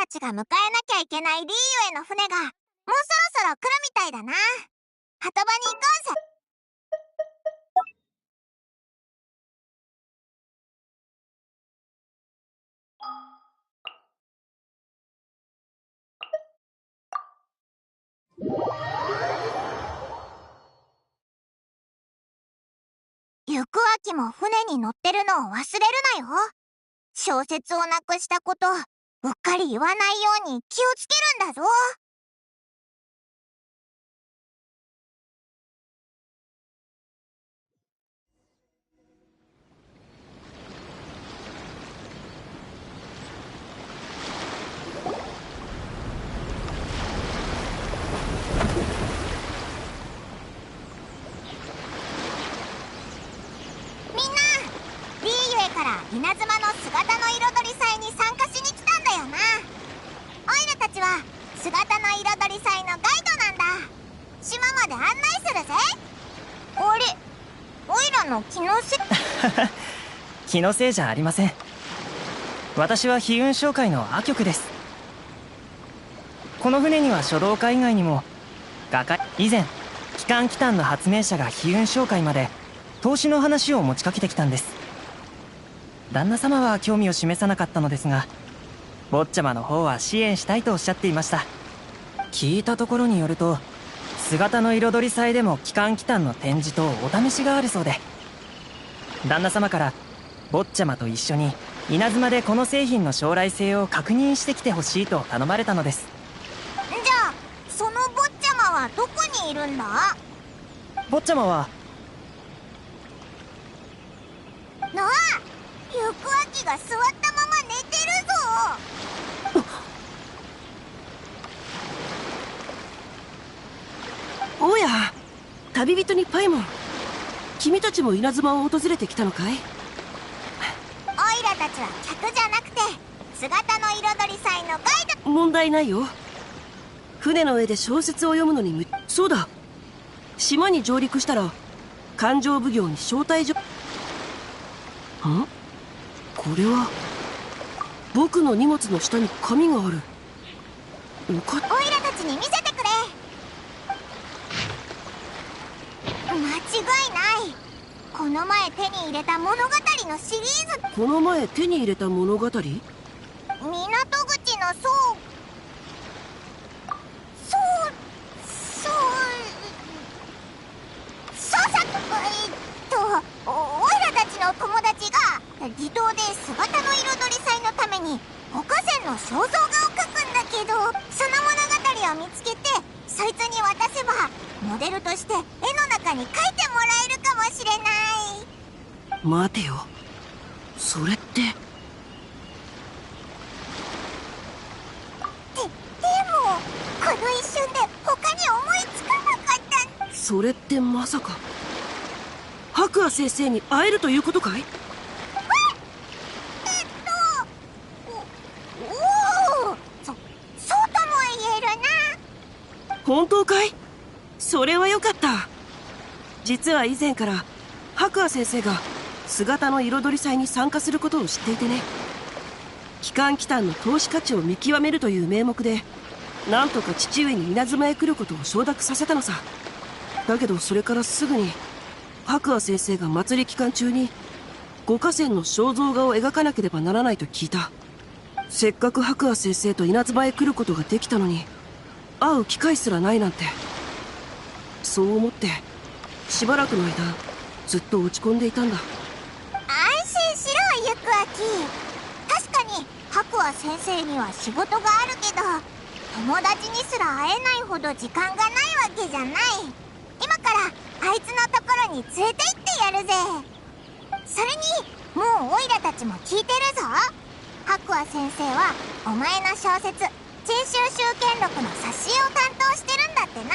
ちが迎えなきゃいけないリーユへの船がもうそろそろ来るみたいだな。鳩場に行こうぜ。行く秋も船に乗ってるのを忘れるなよ。小説をなくしたことうっかり言わないように気をつけるんだぞ。みんな、リーユへから稲妻の姿の彩り祭に参加しに来たんだよな。オイラたちは姿の彩り祭のガイドなんだ。島まで案内するぜ。あれ、オイラの気のせい気のせいじゃありません。私は飛雲商会の阿局です。この船には書道家以外にも以前機関機関の発明者が飛雲商会まで投資の話を持ちかけてきたんです。旦那様は興味を示さなかったのですが、坊ちゃまの方は支援したいとおっしゃっていました。聞いたところによると、姿の彩り祭でも機関機関の展示とお試しがあるそうで、旦那様から坊ちゃまと一緒に稲妻でこの製品の将来性を確認してきてほしいと頼まれたのです。じゃあその坊ちゃまはどこにいるんだ？坊ちゃまはなあ、行く秋が座ったまま寝てるぞ。おや、旅人にパイモン、君たちも稲妻を訪れてきたのかい？オイラたちは客じゃなくて姿の彩り祭のガイド。問題ないよ。船の上で小説を読むのにそうだ、島に上陸したら勘定奉行に招待状。これは僕の荷物の下に紙がある。オイラたちに見せてくれ。間違いない。この前手に入れた物語のシリーズ。この前手に入れた物語？港口のオイラたちの友達が離島で姿の彩り祭のために五河川の肖像画を描くんだけど、その物語を見つけてそいつに渡せばモデルとして絵の中に描いてもらえるかもしれない。待てよ、それってでもこの一瞬で他に思いつかなかった。それってまさか白亜先生に会えるということかい？そうとも言えるな。本当かい？それはよかった。実は以前から白亜先生が姿の彩り祭に参加することを知っていてね、機関機関の投資価値を見極めるという名目でなんとか父上に稲妻へ来ることを承諾させたのさ。だけどそれからすぐに白亜先生が祭り期間中に五河川の肖像画を描かなければならないと聞いた。せっかく白亜先生と稲妻へ来ることができたのに会う機会すらないなんて。そう思ってしばらくの間ずっと落ち込んでいたんだ。安心しろ、ゆくあき。確かに白亜先生には仕事があるけど友達にすら会えないほど時間がないわけじゃない。今からあいつのところに連れて行ってやるぜ。それにもうオイラたちも聞いてるぞ。白亜先生はお前の小説「珍州集権録」の挿絵を担当してるんだってな。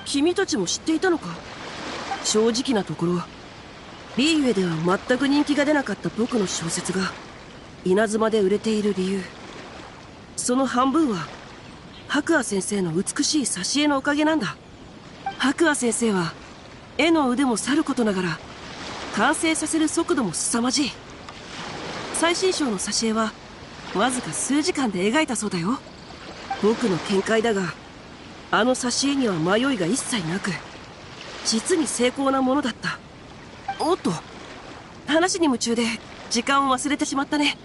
君たちも知っていたのか？正直なところリーユエでは全く人気が出なかった僕の小説が稲妻で売れている理由、その半分は白亜先生の美しい挿絵のおかげなんだ。白亜先生は絵の腕もさることながら完成させる速度も凄まじい。最新章の挿絵はわずか数時間で描いたそうだよ。僕の見解だが、あの挿絵には迷いが一切なく、実に精巧なものだった。おっと、話に夢中で時間を忘れてしまったね。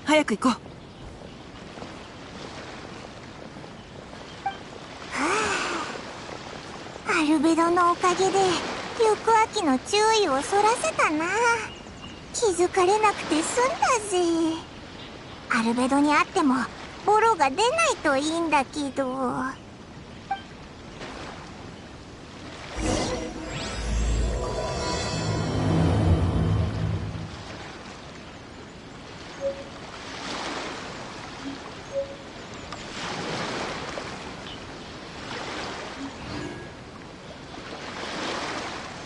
早く行こう。アルベドのおかげで翌秋の注意をそらせたな。気づかれなくて済んだぜ。アルベドに会ってもボロが出ないといいんだけど。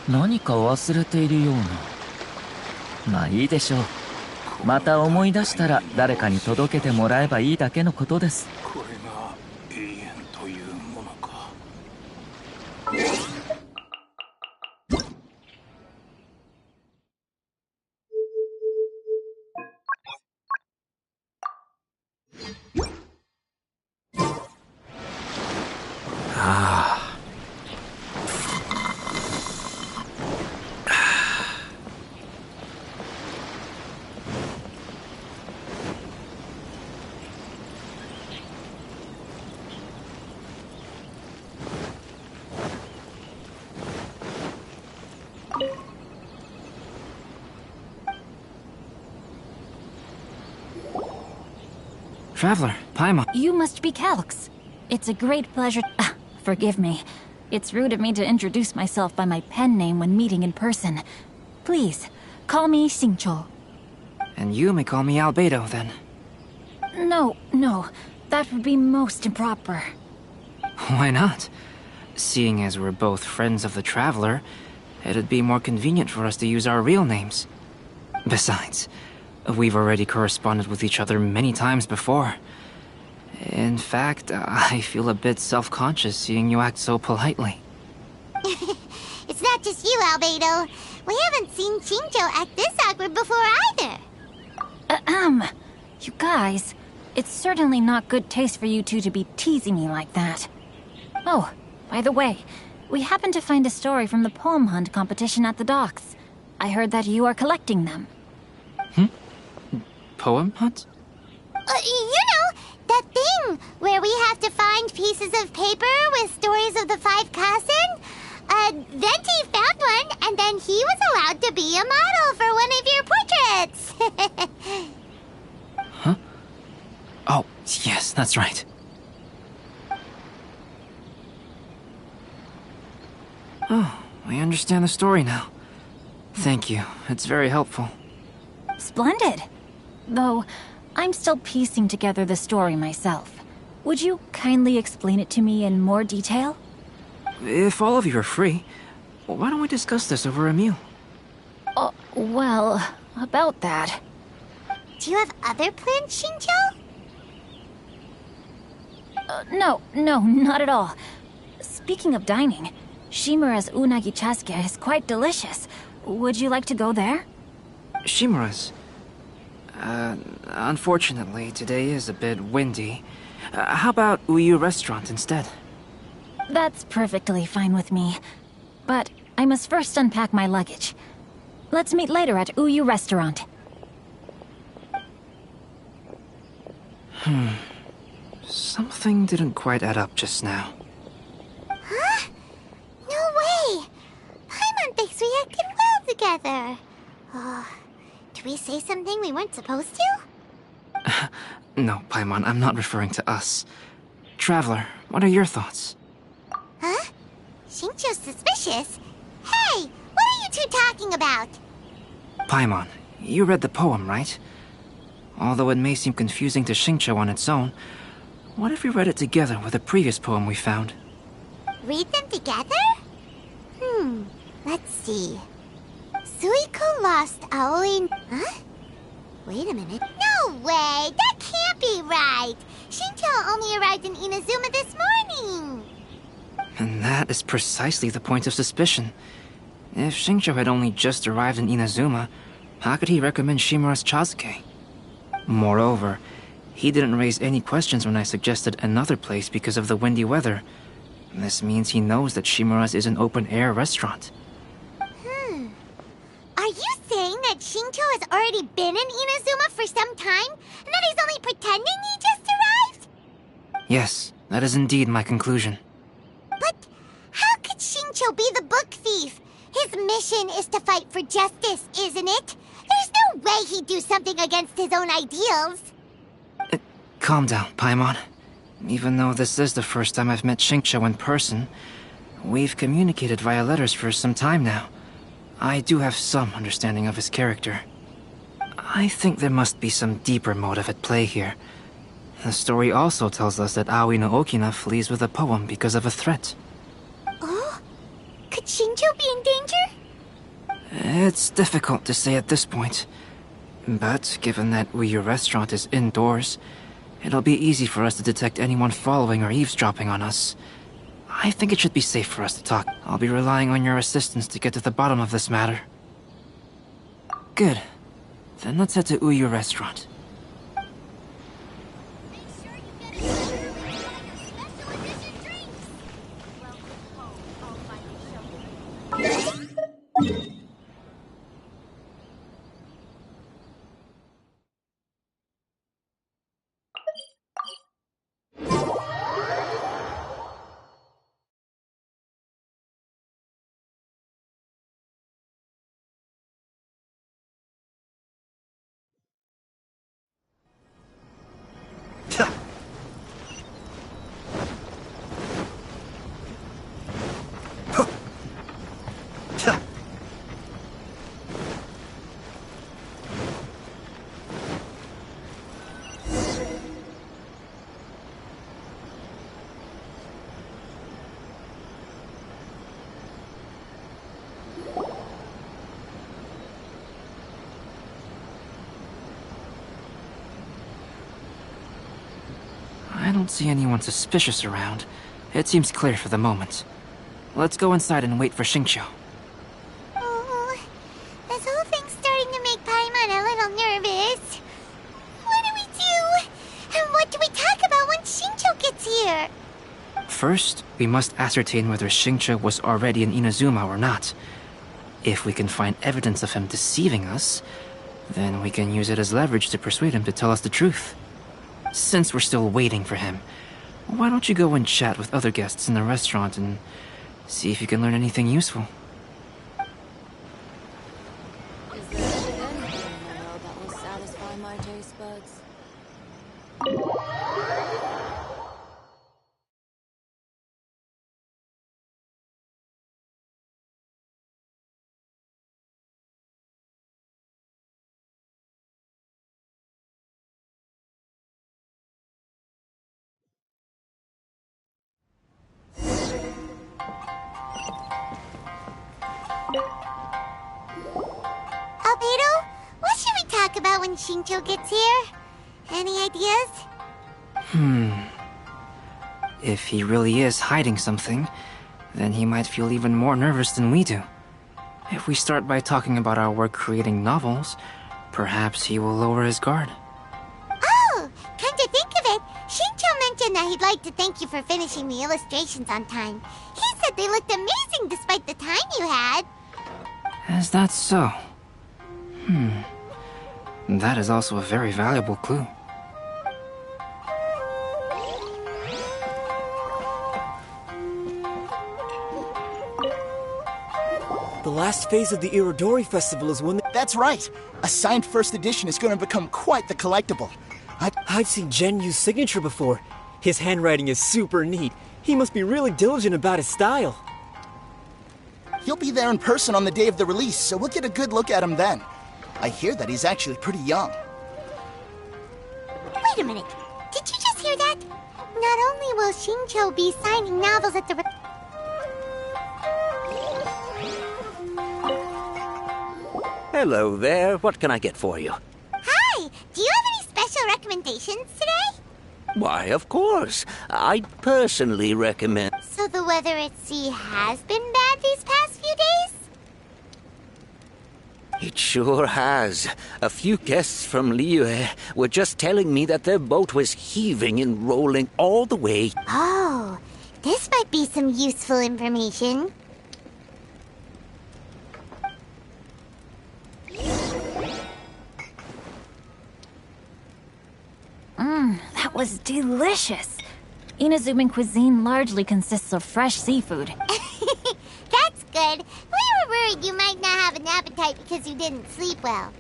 何か忘れているような。まあいいでしょう。また思い出したら誰かに届けてもらえばいいだけのことです。これが永遠というものか。Traveler, Paimon. You must be Calx. It's a great pleasure. Forgive me. It's rude of me to introduce myself by my pen name when meeting in person. Please, call me Xingqiu. And you may call me Albedo, then. No, that would be most improper. Why not? Seeing as we're both friends of the Traveler, it'd be more convenient for us to use our real names. Besides, we've already corresponded with each other many times before. In fact, I feel a bit self-conscious seeing you act so politely. It's not just you, Albedo. We haven't seen Xingqiu act this awkward before either. You guys, it's certainly not good taste for you two to be teasing me like that. Oh, by the way, we happened to find a story from the poem hunt competition at the docks. I heard that you are collecting them. Poem hunt? That thing where we have to find pieces of paper with stories of the 5 Kassen. Venti found one, and then he was allowed to be a model for one of your portraits. Huh? Oh, yes, that's right. Oh, I understand the story now. Thank you. It's very helpful. Splendid. Though, I'm still piecing together the story myself. Would you kindly explain it to me in more detail? If all of you are free, why don't we discuss this over a meal? Well, about that. Do you have other plans, Xingqiu? No, not at all. Speaking of dining, Shimura's unagi chasuke is quite delicious. Would you like to go there? Shimura's? Unfortunately, today is a bit windy. How about Uyu Restaurant instead? That's perfectly fine with me. But I must first unpack my luggage. Let's meet later at Uyu Restaurant. Something didn't quite add up just now. Huh? No way! Paimon thinks we acted well together. Did we say something we weren't supposed to? No, Paimon, I'm not referring to us. Traveler, what are your thoughts? Huh? Xingqiu's suspicious? Hey, what are you two talking about? Paimon, you read the poem, right? Although it may seem confusing to Xingqiu on its own, what if we read it together with a previous poem we found? Read them together? Let's see. Suiko lost Aoi... Huh? Wait a minute. No way! That can't be right! Xingqiu only arrived in Inazuma this morning! And that is precisely the point of suspicion. If Xingqiu had only just arrived in Inazuma, how could he recommend Shimura's chasuke? Moreover, he didn't raise any questions when I suggested another place because of the windy weather. This means he knows that Shimura's is an open-air restaurant. Are you saying that Shincho has already been in Inazuma for some time? And that he's only pretending he just arrived? Yes, that is indeed my conclusion. But how could Shincho be the book thief? His mission is to fight for justice, isn't it? There's no way he'd do something against his own ideals. Calm down, Paimon. Even though this is the first time I've met Shincho in person, we've communicated via letters for some time now. I do have some understanding of his character. I think there must be some deeper motive at play here. The story also tells us that Aoi no Okina flees with a poem because of a threat. Oh? Could Shincho be in danger? It's difficult to say at this point. But given that Uyu Restaurant is indoors, it'll be easy for us to detect anyone following or eavesdropping on us. I think it should be safe for us to talk. I'll be relying on your assistance to get to the bottom of this matter. Good. Then let's head to Uyu Restaurant. I don't see anyone suspicious around. It seems clear for the moment. Let's go inside and wait for Shincho. Oh, this whole thing's starting to make Paimon a little nervous. What do we do? And what do we talk about when Shincho gets here? First, we must ascertain whether Shincho was already in Inazuma or not. If we can find evidence of him deceiving us, then we can use it as leverage to persuade him to tell us the truth. Since we're still waiting for him, why don't you go and chat with other guests in the restaurant and see if you can learn anything useful? Is there anything in the world that will satisfy my taste buds? Albedo, what should we talk about when Shincho gets here? Any ideas? If he really is hiding something, then he might feel even more nervous than we do. If we start by talking about our work creating novels, perhaps he will lower his guard. Oh, come to think of it, Shincho mentioned that he'd like to thank you for finishing the illustrations on time. He said they looked amazing despite the time you had. Is that so? That is also a very valuable clue. The last phase of the Irodori Festival is when That's right. A signed first edition is going to become quite the collectible. I've seen Genyu's signature before. His handwriting is super neat. He must be really diligent about his style. He'll be there in person on the day of the release, so we'll get a good look at him then. I hear that he's actually pretty young. Wait a minute, did you just hear that? Not only will Shincho be signing novels at the... Hello there. What can I get for you? Hi! Do you have any special recommendations today? Why, of course. I'd personally recommend... So the weather at sea has been bad these past few days? It sure has. A few guests from Liyue were just telling me that their boat was heaving and rolling all the way. Oh, this might be some useful information. That was delicious. Inazuman cuisine largely consists of fresh seafood. That's good. We were worried you might not have an appetite because you didn't sleep well.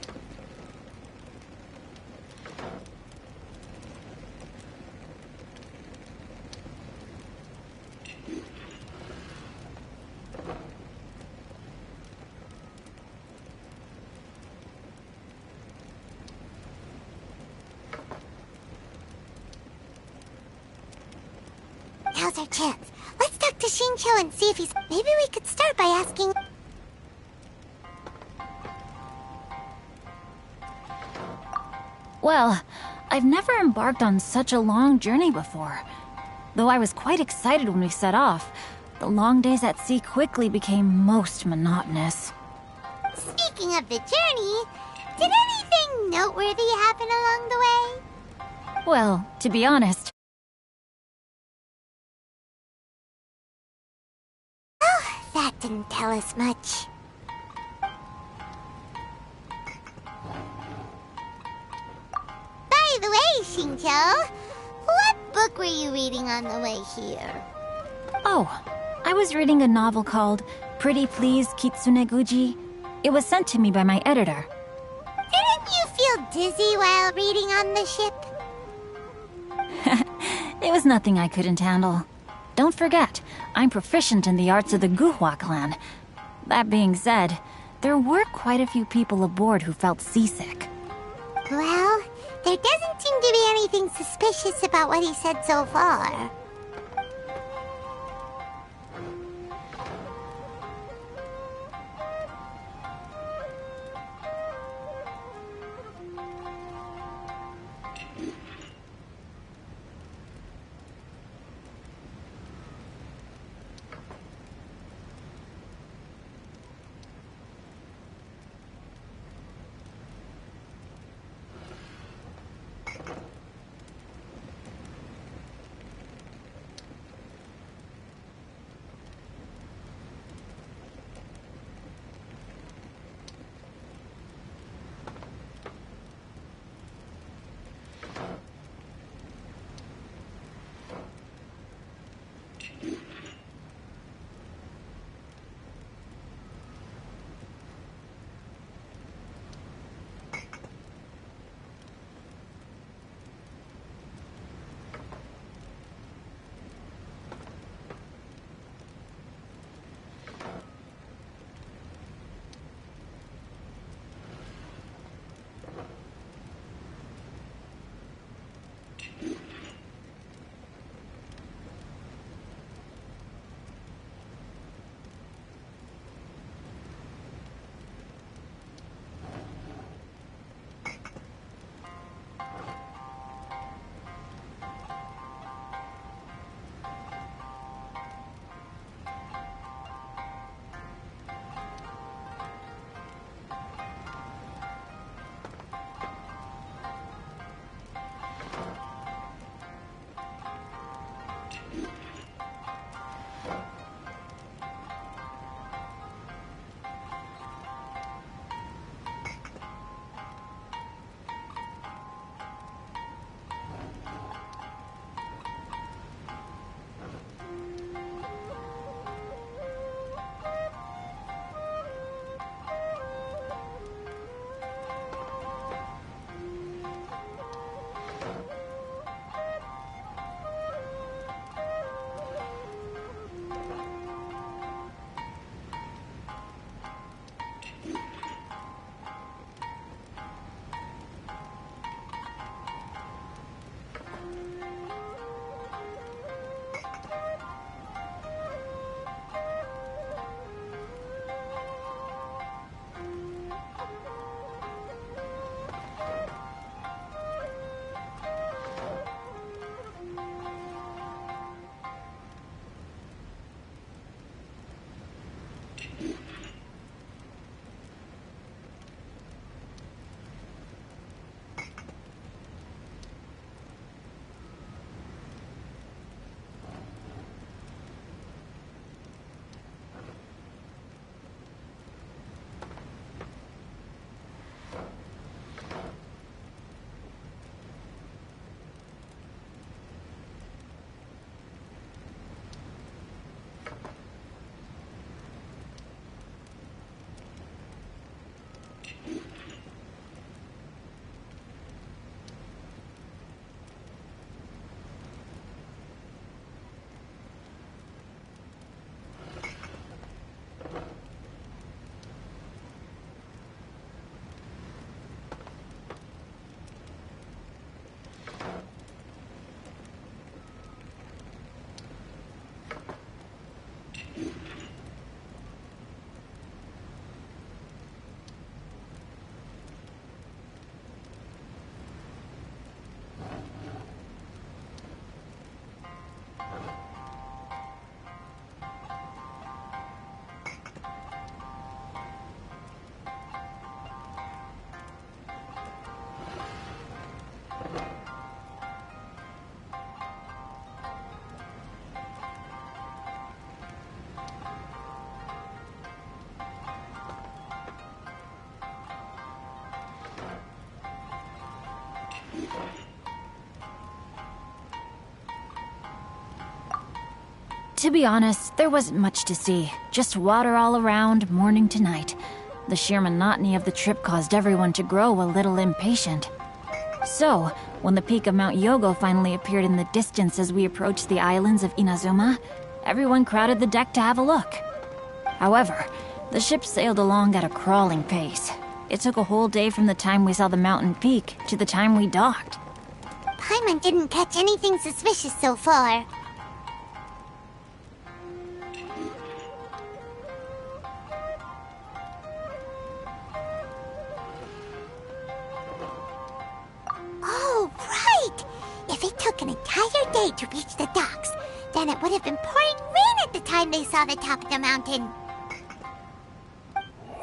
Now's our chance. Let's talk to Shincho and see if he's... Maybe we could start by asking... Well, I've never embarked on such a long journey before. Though I was quite excited when we set off, the long days at sea quickly became most monotonous. Speaking of the journey, did anything noteworthy happen along the way? Well, to be honest, That didn't tell us much. By the way, Shincho, what book were you reading on the way here? oh, I was reading a novel called Pretty Please Kitsune Guji. It was sent to me by my editor. Didn't you feel dizzy while reading on the ship? It was nothing I couldn't handle. Don't forget, I'm proficient in the arts of the Guhua clan. That being said, there were quite a few people aboard who felt seasick. Well, there doesn't seem to be anything suspicious about what he said so far. To be honest, there wasn't much to see. Just water all around, morning to night. The sheer monotony of the trip caused everyone to grow a little impatient. So, when the peak of Mount Yogo finally appeared in the distance as we approached the islands of Inazuma, everyone crowded the deck to have a look. However, the ship sailed along at a crawling pace. It took a whole day from the time we saw the mountain peak to the time we docked. Paimon didn't catch anything suspicious so far. Oh, right! If it took an entire day to reach the docks, then it would have been pouring rain at the time they saw the top of the mountain.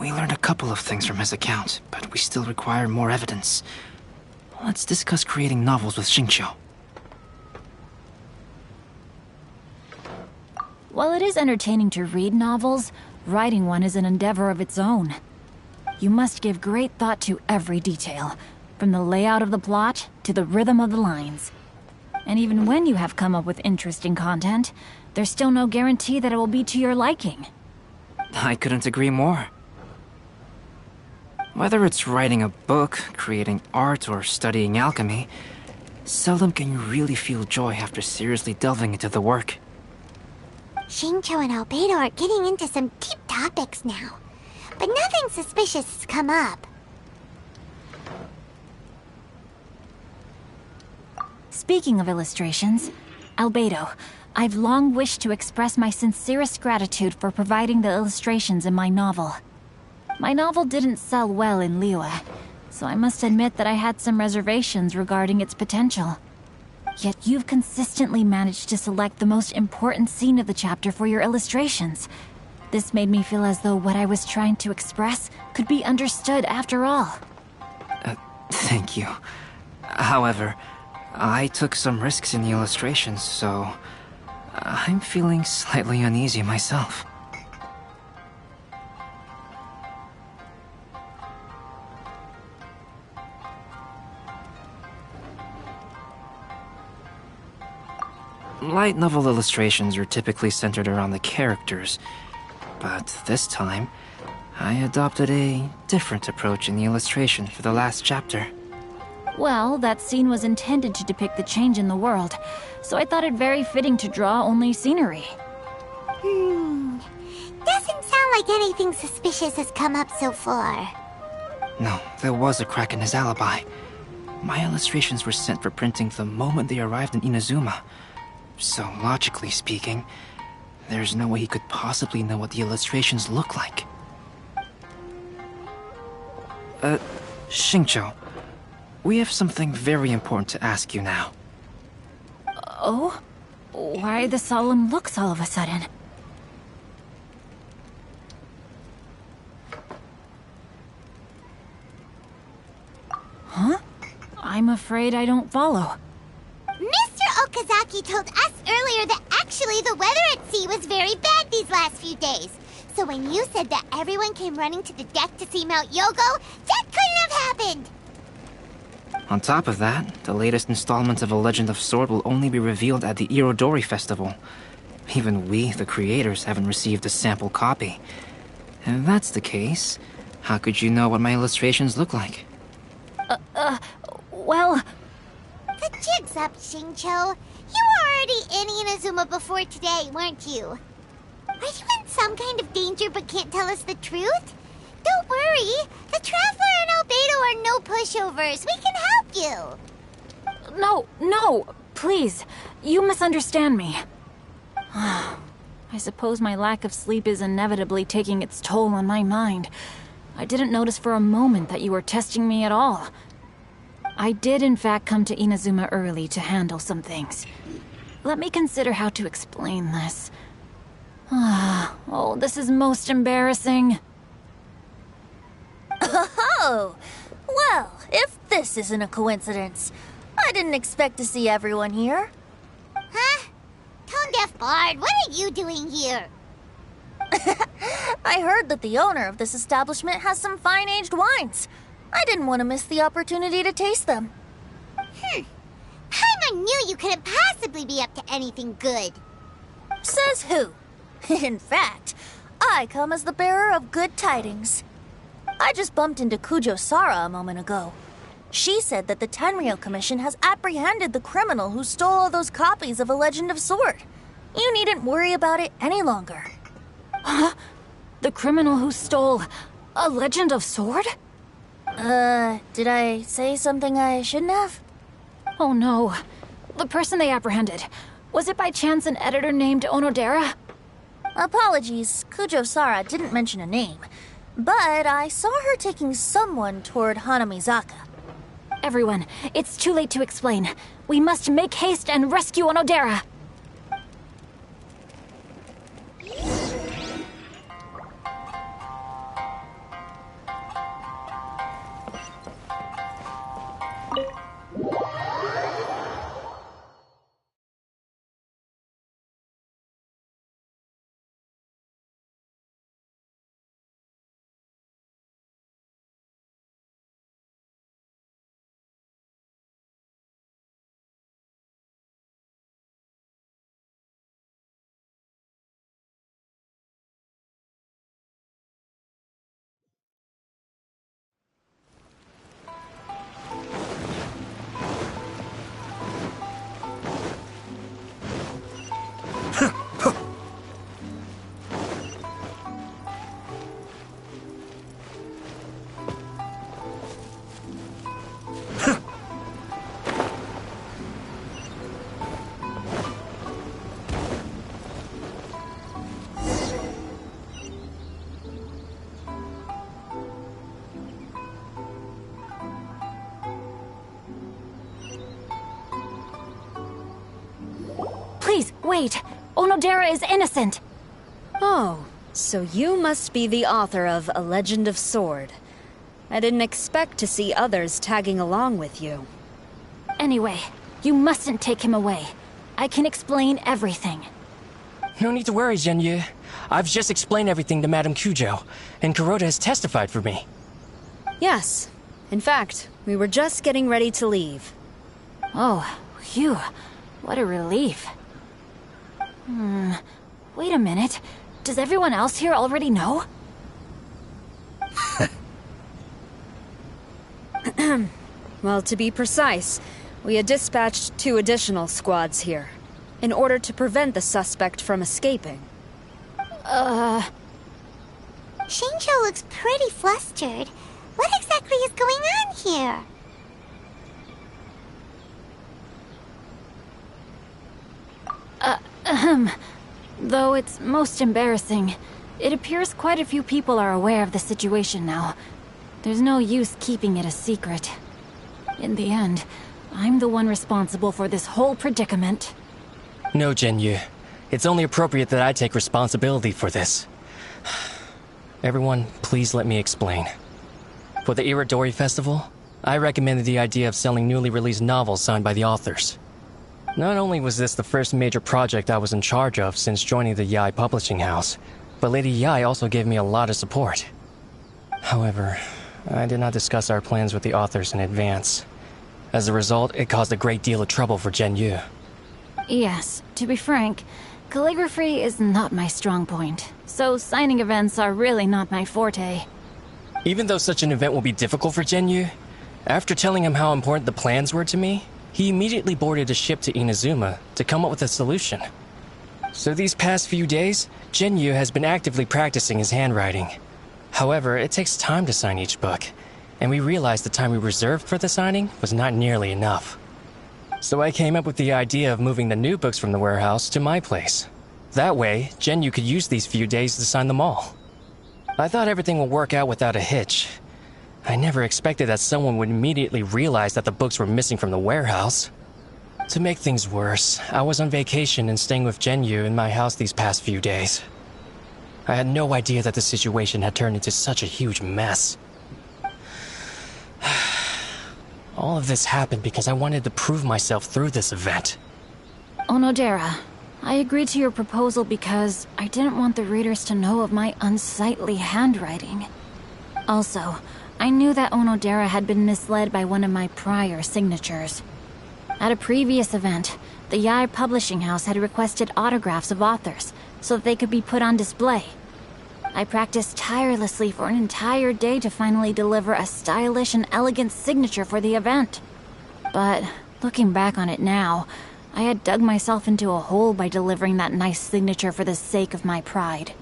We learned a couple of things from his account, but we still require more evidence. Let's discuss creating novels with Xingqiu. While it is entertaining to read novels, writing one is an endeavor of its own. You must give great thought to every detail, from the layout of the plot to the rhythm of the lines. And even when you have come up with interesting content, there's still no guarantee that it will be to your liking. I couldn't agree more. Whether it's writing a book, creating art, or studying alchemy, seldom can you really feel joy after seriously delving into the work. Xingqiu and Albedo are getting into some deep topics now, but nothing suspicious has come up. Speaking of illustrations, Albedo, I've long wished to express my sincerest gratitude for providing the illustrations in my novel. My novel didn't sell well in Liyue, so I must admit that I had some reservations regarding its potential. Yet you've consistently managed to select the most important scene of the chapter for your illustrations. This made me feel as though what I was trying to express could be understood after all. Thank you. However, I took some risks in the illustrations, so I'm feeling slightly uneasy myself. Light novel illustrations are typically centered around the characters, but this time, I adopted a different approach in the illustration for the last chapter. Well, that scene was intended to depict the change in the world, so I thought it very fitting to draw only scenery. Doesn't sound like anything suspicious has come up so far. No, there was a crack in his alibi. My illustrations were sent for printing the moment they arrived in Inazuma. So, logically speaking, there's no way he could possibly know what the illustrations look like. Xingqiu, we have something very important to ask you now. Oh? Why the solemn looks all of a sudden? Huh? I'm afraid I don't follow. Mr. Okazaki told us earlier that actually the weather at sea was very bad these last few days. So when you said that everyone came running to the deck to see Mount Yogo, that couldn't have happened! On top of that, the latest installment of A Legend of Sword will only be revealed at the Irodori Festival. Even we, the creators, haven't received a sample copy. And if that's the case, how could you know what my illustrations look like? Well... The jig's up, Xingqiu. You were already in Inazuma before today, weren't you? Are you in some kind of danger but can't tell us the truth? Don't worry. The Traveler and Albedo are no pushovers. We can help you. No, please. You misunderstand me. I suppose my lack of sleep is inevitably taking its toll on my mind. I didn't notice for a moment that you were testing me at all. I did in fact come to Inazuma early to handle some things. Let me consider how to explain this. Oh, this is most embarrassing. Oh, well, if this isn't a coincidence, I didn't expect to see everyone here. Huh? Tone-deaf Bard, what are you doing here? I heard that the owner of this establishment has some fine-aged wines. I didn't want to miss the opportunity to taste them. Paimon knew you couldn't possibly be up to anything good. Says who? In fact, I come as the bearer of good tidings. I just bumped into Kujo Sara a moment ago. She said that the Tenryou Commission has apprehended the criminal who stole all those copies of A Legend of Sword. You needn't worry about it any longer. Huh? The criminal who stole A Legend of Sword? Did I say something I shouldn't have? Oh no. The person they apprehended, was it by chance an editor named Onodera? Apologies, Kujo Sara didn't mention a name, but I saw her taking someone toward Hanamizaka. Everyone, it's too late to explain. We must make haste and rescue Onodera. Please, wait! Onodera is innocent! Oh, so you must be the author of A Legend of Sword. I didn't expect to see others tagging along with you. Anyway, you mustn't take him away. I can explain everything. No need to worry, Genyu. I've just explained everything to Madame Kujo, and Kuroda has testified for me. Yes. In fact, we were just getting ready to leave. Oh, phew. What a relief. Wait a minute. Does everyone else here already know? Well, to be precise, we had dispatched 2 additional squads here, in order to prevent the suspect from escaping. Shinjo looks pretty flustered. What exactly is going on here? Though it's most embarrassing, it appears quite a few people are aware of the situation now. There's no use keeping it a secret. In the end, I'm the one responsible for this whole predicament. No, Genyu. It's only appropriate that I take responsibility for this. Everyone, please let me explain. For the Iridori Festival, I recommended the idea of selling newly released novels signed by the authors. Not only was this the first major project I was in charge of since joining the Yae publishing house, but Lady Yae also gave me a lot of support. However, I did not discuss our plans with the authors in advance. As a result, it caused a great deal of trouble for Genyu. Yes, to be frank, calligraphy is not my strong point, so signing events are really not my forte. Even though such an event will be difficult for Genyu, after telling him how important the plans were to me, he immediately boarded a ship to Inazuma to come up with a solution. So these past few days, Genyu has been actively practicing his handwriting. However, it takes time to sign each book, and we realized the time we reserved for the signing was not nearly enough. So I came up with the idea of moving the new books from the warehouse to my place. That way, Genyu could use these few days to sign them all. I thought everything would work out without a hitch. I never expected that someone would immediately realize that the books were missing from the warehouse. To make things worse, I was on vacation and staying with Genyu in my house these past few days. I had no idea that the situation had turned into such a huge mess. All of this happened because I wanted to prove myself through this event. Onodera, I agreed to your proposal because I didn't want the readers to know of my unsightly handwriting. Also, I knew that Onodera had been misled by one of my prior signatures. At a previous event, The Yai publishing house had requested autographs of authors so that they could be put on display. I practiced tirelessly for an entire day to finally deliver a stylish and elegant signature for the event. But looking back on it now, I had dug myself into a hole by delivering that nice signature for the sake of my pride.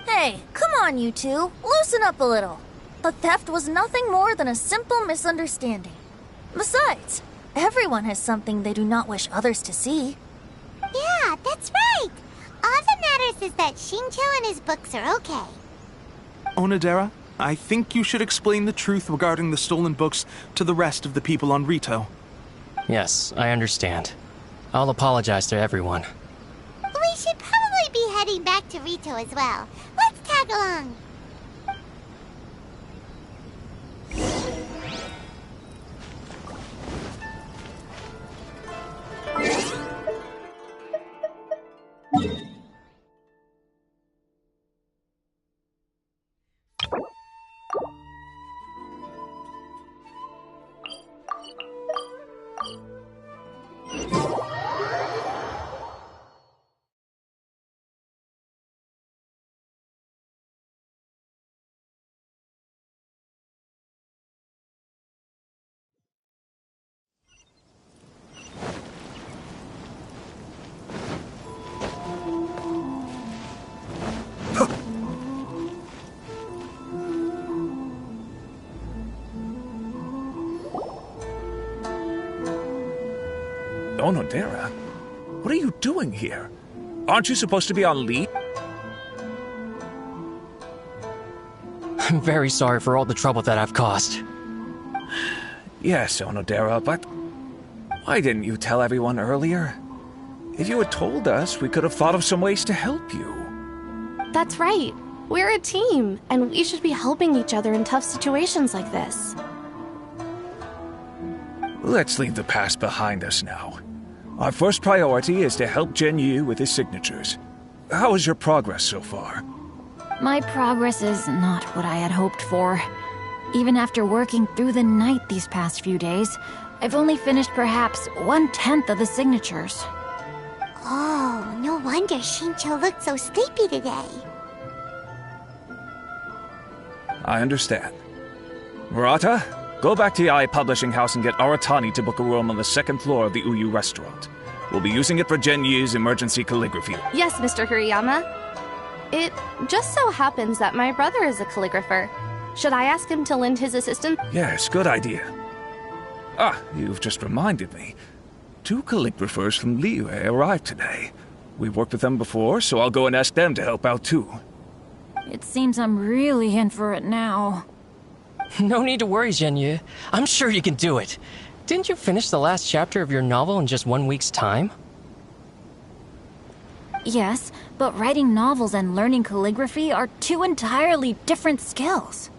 Hey, come on, you two. Loosen up a little. The theft was nothing more than a simple misunderstanding. Besides, everyone has something they do not wish others to see. Yeah, that's right. All that matters is that Shincho and his books are okay. Onodera, I think you should explain the truth regarding the stolen books to the rest of the people on Rito. Yes, I understand. I'll apologize to everyone. We should probably be heading back to Rito as well. Let's tag along. Onodera? What are you doing here? Aren't you supposed to be on leave? I'm very sorry for all the trouble that I've caused. Yes, Onodera, but why didn't you tell everyone earlier? If you had told us, we could have thought of some ways to help you. That's right. We're a team, and we should be helping each other in tough situations like this. Let's leave the past behind us now. Our first priority is to help Genyu with his signatures. How is your progress so far? My progress is not what I had hoped for. Even after working through the night these past few days, I've only finished perhaps 1/10 of the signatures. Oh, no wonder Shincho looked so sleepy today. I understand. Murata, go back to Yai Publishing House and get Aratani to book a room on the second floor of the Uyu restaurant. We'll be using it for Genyu's emergency calligraphy. Yes, Mr. Hirayama. It just so happens that my brother is a calligrapher. Should I ask him to lend his assistance? Yes, good idea. Ah, you've just reminded me. 2 calligraphers from Liyue arrived today. We've worked with them before, so I'll go and ask them to help out too. It seems I'm really in for it now. No need to worry, Genyu. I'm sure you can do it. Didn't you finish the last chapter of your novel in just 1 week's time? Yes, but writing novels and learning calligraphy are 2 entirely different skills.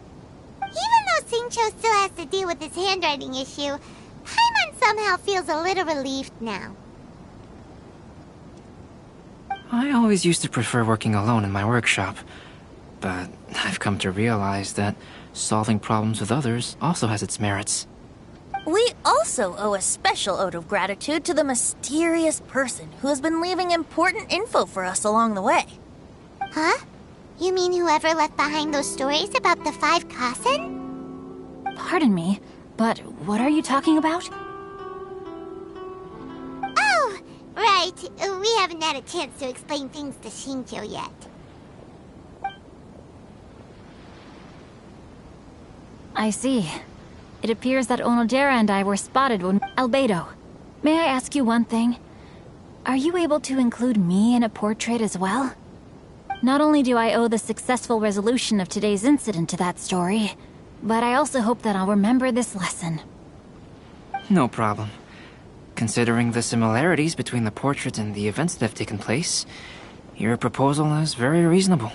Even though Shincho still has to deal with his handwriting issue, Paimon somehow feels a little relieved now. I always used to prefer working alone in my workshop, but I've come to realize that solving problems with others also has its merits. We also owe a special ode of gratitude to the mysterious person who has been leaving important info for us along the way. Huh? You mean whoever left behind those stories about the 5 Kasen? Pardon me, but what are you talking about? Oh, right. We haven't had a chance to explain things to Shincho yet. I see. It appears that Onodera and I were spotted when... Albedo, may I ask you one thing? Are you able to include me in a portrait as well? Not only do I owe the successful resolution of today's incident to that story, but I also hope that I'll remember this lesson. No problem. Considering the similarities between the portraits and the events that have taken place, your proposal is very reasonable.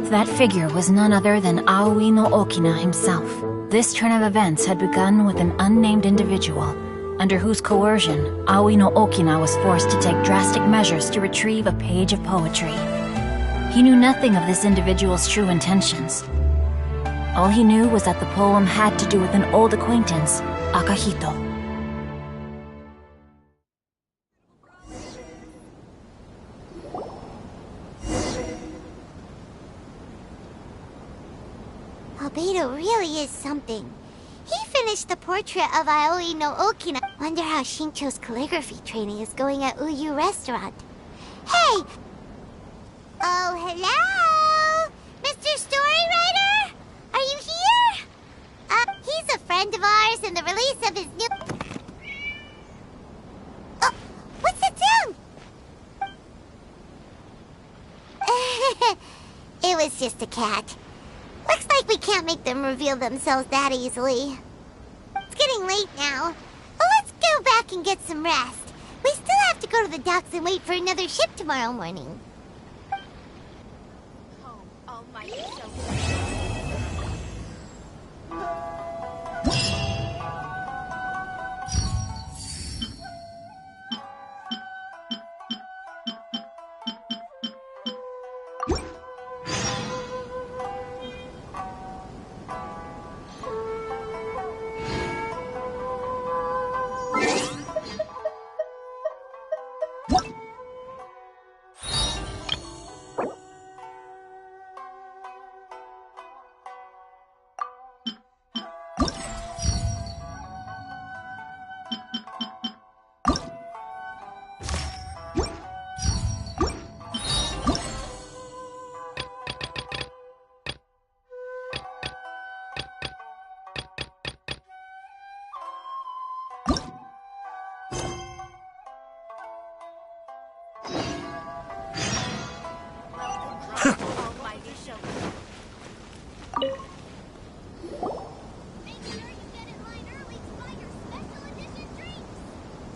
That figure was none other than Aoi no Okina himself. This turn of events had begun with an unnamed individual, under whose coercion, Aoi no Okina was forced to take drastic measures to retrieve a page of poetry. He knew nothing of this individual's true intentions. All he knew was that the poem had to do with an old acquaintance, Akahito. Albedo really is something. He finished the portrait of Aoi no Okina. Wonder how Shincho's calligraphy training is going at Uyu Restaurant. Hey! Oh, hello? Mr. Storywriter? Are you here? He's a friend of ours in the release of his new... Oh, what's that sound? It was just a cat. Looks like we can't make them reveal themselves that easily. It's getting late now. Well, let's go back and get some rest. We still have to go to the docks and wait for another ship tomorrow morning.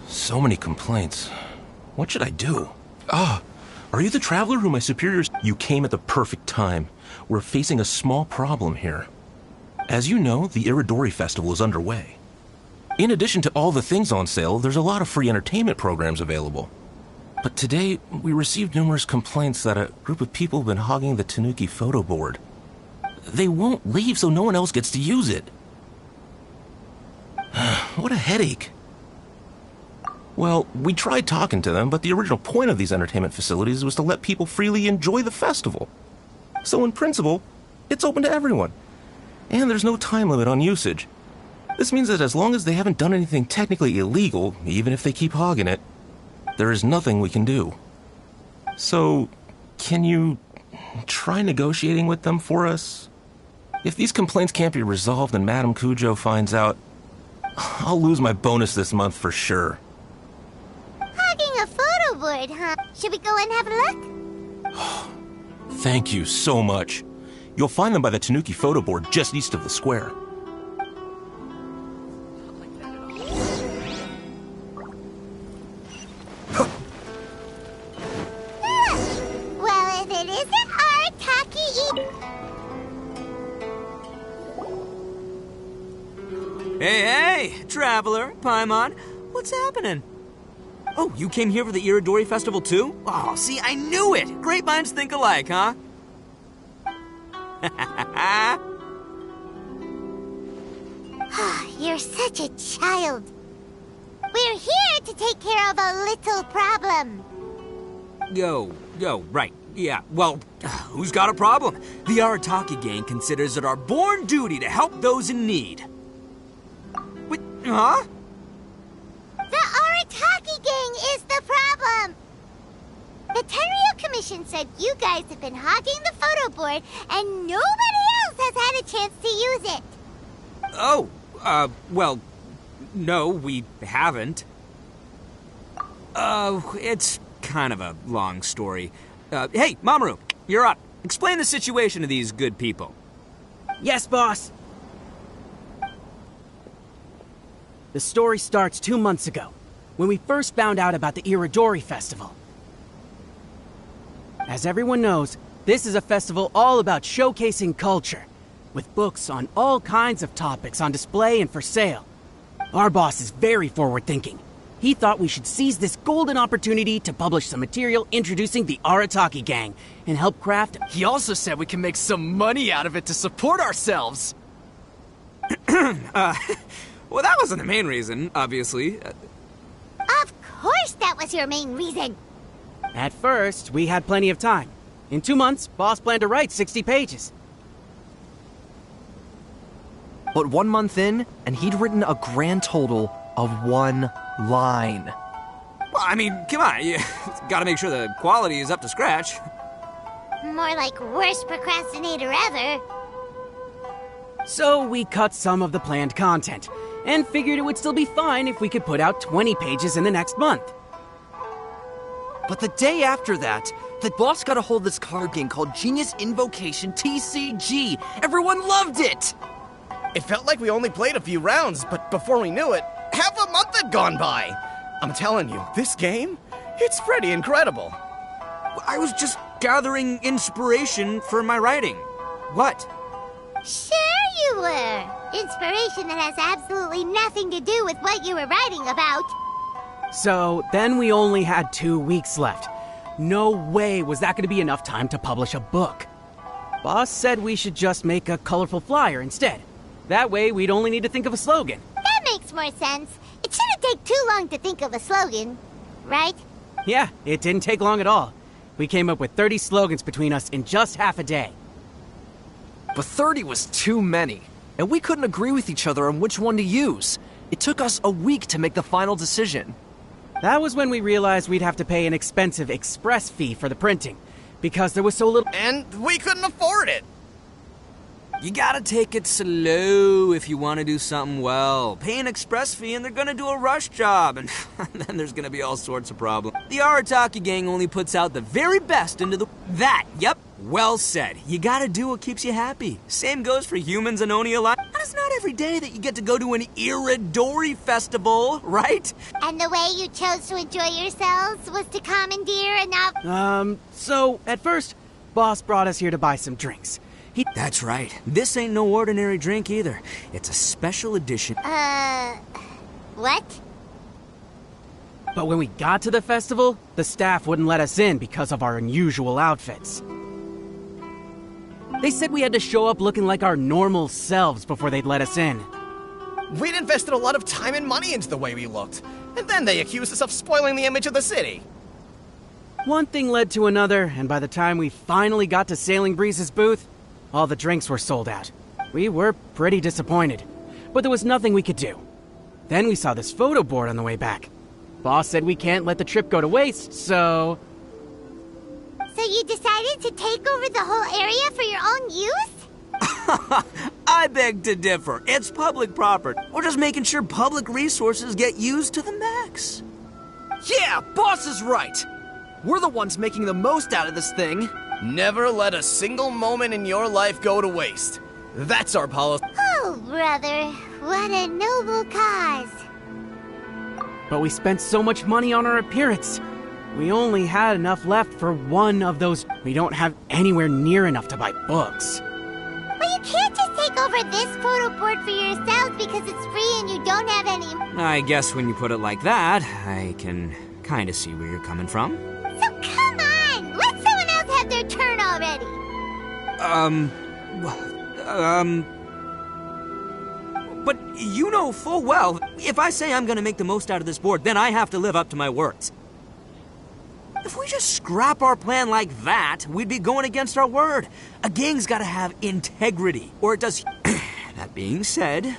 So many complaints. What should I do? Ah, are you the traveler who my superiors... You came at the perfect time. We're facing a small problem here. As you know, the Iridori Festival is underway. In addition to all the things on sale, there's a lot of free entertainment programs available. But today, we received numerous complaints that a group of people have been hogging the Tanuki photo board. They won't leave so no one else gets to use it. What a headache. Well, we tried talking to them, but the original point of these entertainment facilities was to let people freely enjoy the festival. So in principle, it's open to everyone. And there's no time limit on usage. This means that as long as they haven't done anything technically illegal, even if they keep hogging it, there is nothing we can do. So, can you try negotiating with them for us? If these complaints can't be resolved and Madame Kujo finds out, I'll lose my bonus this month for sure. Hogging a photo board, huh? Should we go and have a look? Thank you so much. You'll find them by the Tanuki photo board just east of the square. Well, if it isn't Arataki... Hey, traveler, Paimon, what's happening? Oh, you came here for the Iridori Festival too? Oh, see, I knew it! Great minds think alike, huh? You're such a child. We're here to take care of a little problem. Yo, right. Yeah, well, who's got a problem? The Arataki gang considers it our born duty to help those in need. Wait, huh? The Arataki gang is the problem! The Tenryo Commission said you guys have been hogging the photo board and nobody else has had a chance to use it. Oh, well, no, we haven't. It's kind of a long story. Hey, Mamoru, you're up. Explain the situation to these good people. Yes, boss. The story starts 2 months ago, when we first found out about the Iridori Festival. As everyone knows, this is a festival all about showcasing culture, with books on all kinds of topics on display and for sale. Our boss is very forward-thinking. He thought we should seize this golden opportunity to publish some material introducing the Arataki gang and help craft. He also said we can make some money out of it to support ourselves. Well, that wasn't the main reason, obviously. Of course that was your main reason. At first, we had plenty of time. In 2 months, Boss planned to write 60 pages. But 1 month in, and he'd written a grand total of 1 line. Well, I mean, come on, you gotta make sure the quality is up to scratch. More like worst procrastinator ever. So we cut some of the planned content, and figured it would still be fine if we could put out 20 pages in the next month. But the day after that, the boss got a hold of this card game called Genius Invocation TCG. Everyone loved it! It felt like we only played a few rounds, but before we knew it, half a month had gone by. I'm telling you, this game, it's pretty incredible. I was just gathering inspiration for my writing. What? Sure you were. Inspiration that has absolutely nothing to do with what you were writing about. So then we only had 2 weeks left. No way was that going to be enough time to publish a book. Boss said we should just make a colorful flyer instead. That way we'd only need to think of a slogan. That makes more sense. It shouldn't take too long to think of a slogan, right? Yeah, it didn't take long at all. We came up with 30 slogans between us in just half a day. But 30 was too many, and we couldn't agree with each other on which one to use. It took us a week to make the final decision. That was when we realized we'd have to pay an expensive express fee for the printing, because there was so little— And we couldn't afford it! You gotta take it slow if you want to do something well. Pay an express fee and they're gonna do a rush job, and then there's gonna be all sorts of problems. The Arataki gang only puts out the very best into the— Yep, well said. You gotta do what keeps you happy. Same goes for humans and Oni alike. And it's not every day that you get to go to an Iridori festival, right? And the way you chose to enjoy yourselves was to commandeer enough— So, at first, Boss brought us here to buy some drinks. That's right. This ain't no ordinary drink either. It's a special edition. What? But when we got to the festival, the staff wouldn't let us in because of our unusual outfits. They said we had to show up looking like our normal selves before they'd let us in. We'd invested a lot of time and money into the way we looked, and then they accused us of spoiling the image of the city. One thing led to another, and by the time we finally got to Sailing Breeze's booth, all the drinks were sold out. We were pretty disappointed, but there was nothing we could do. Then we saw this photo board on the way back. Boss said we can't let the trip go to waste, so... So you decided to take over the whole area for your own use? I beg to differ. It's public property. We're just making sure public resources get used to the max. Yeah, Boss is right! We're the ones making the most out of this thing. Never let a single moment in your life go to waste. That's our policy. Oh, brother, what a noble cause. But we spent so much money on our appearance. We only had enough left for one of those. We don't have anywhere near enough to buy books. Well, you can't just take over this photo board for yourselves because it's free and you don't have any. I guess when you put it like that, I can kind of see where you're coming from. So come on, let someone else have their turn already. But you know full well, if I say I'm gonna make the most out of this board, then I have to live up to my words. If we just scrap our plan like that, we'd be going against our word. A gang's gotta have integrity, or it does. That being said,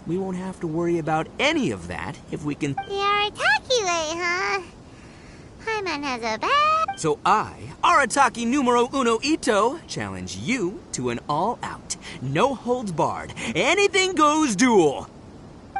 we won't have to worry about any of that if we can. The Arataki way, huh? Paimon has a bad. So I, Arataki numero uno Ito, challenge you to an all-out, no-holds-barred, anything-goes duel.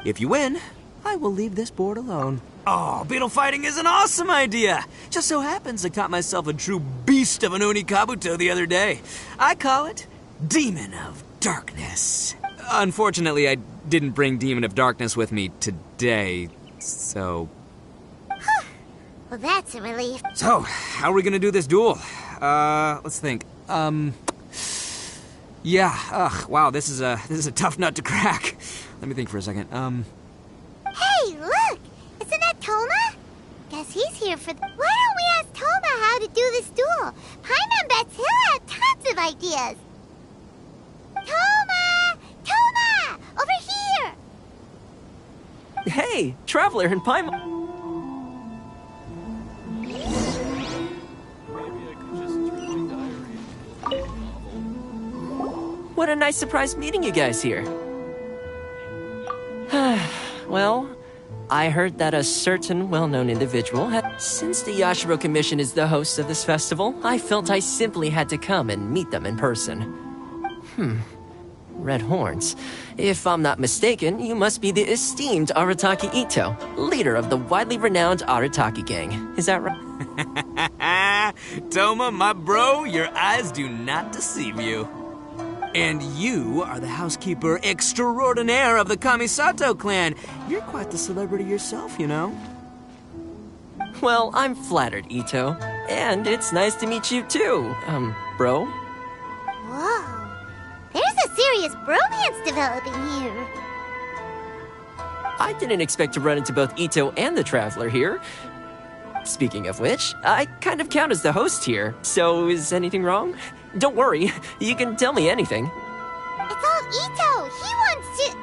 If you win, I will leave this board alone. Oh, beetle fighting is an awesome idea! Just so happens I caught myself a true beast of an Oni Kabuto the other day. I call it Demon of Darkness. Unfortunately, I didn't bring Demon of Darkness with me today, so... Well, that's a relief. So, how are we gonna do this duel? Let's think. Yeah, wow, this is a tough nut to crack. Let me think for a second. Hey, look! Isn't that Toma? for Why don't we ask Toma how to do this duel? Paimon bets he'll have tons of ideas. Toma! Toma! Over here! Hey, Traveler and Paimon. What a nice surprise meeting you guys here. Well, I heard that a certain well-known individual had... Since the Yashiro Commission is the host of this festival, I felt I simply had to come and meet them in person. Red horns. If I'm not mistaken, you must be the esteemed Arataki Ito, leader of the widely renowned Arataki gang. Is that right? Toma, my bro, your eyes do not deceive you. And you are the housekeeper extraordinaire of the Kamisato clan. You're quite the celebrity yourself, you know. Well, I'm flattered, Ito. And it's nice to meet you too, bro. Whoa. There's a serious bromance developing here. I didn't expect to run into both Ito and the Traveler here. Speaking of which, I kind of count as the host here, so is anything wrong? Don't worry, you can tell me anything. It's all Ito. He wants to...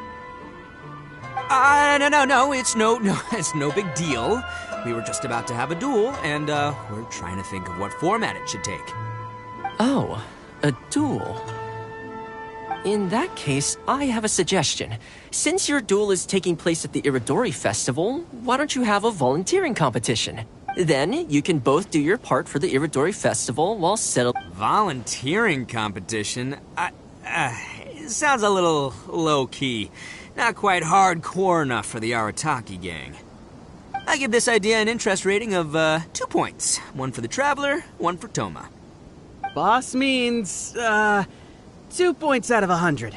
No, it's no big deal. We were just about to have a duel, and, we're trying to think of what format it should take. Oh, a duel. In that case, I have a suggestion. Since your duel is taking place at the Iridori Festival, why don't you have a volunteering competition? Then you can both do your part for the Iridori Festival while settling... Volunteering competition? It sounds a little low-key. Not quite hardcore enough for the Arataki gang. I give this idea an interest rating of 2 points. One for the Traveler, one for Toma. Boss means, 2 points out of 100.